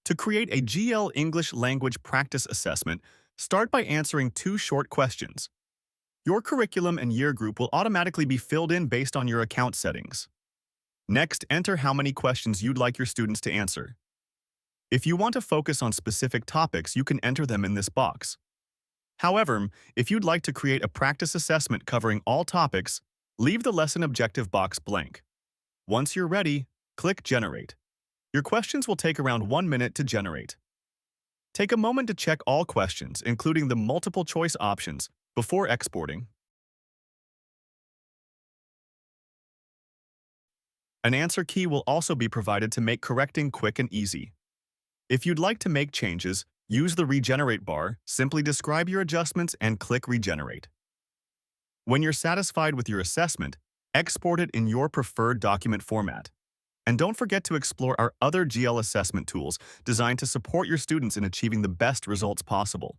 To create a GL English language practice assessment, start by answering two short questions. Your curriculum and year group will automatically be filled in based on your account settings. Next, enter how many questions you'd like your students to answer. If you want to focus on specific topics, you can enter them in this box. However, if you'd like to create a practice assessment covering all topics, leave the lesson objective box blank. Once you're ready, click Generate. Your questions will take around 1 minute to generate. Take a moment to check all questions, including the multiple choice options, before exporting. An answer key will also be provided to make correcting quick and easy. If you'd like to make changes, use the Regenerate bar, simply describe your adjustments and click Regenerate. When you're satisfied with your assessment, export it in your preferred document format. And don't forget to explore our other GL assessment tools designed to support your students in achieving the best results possible.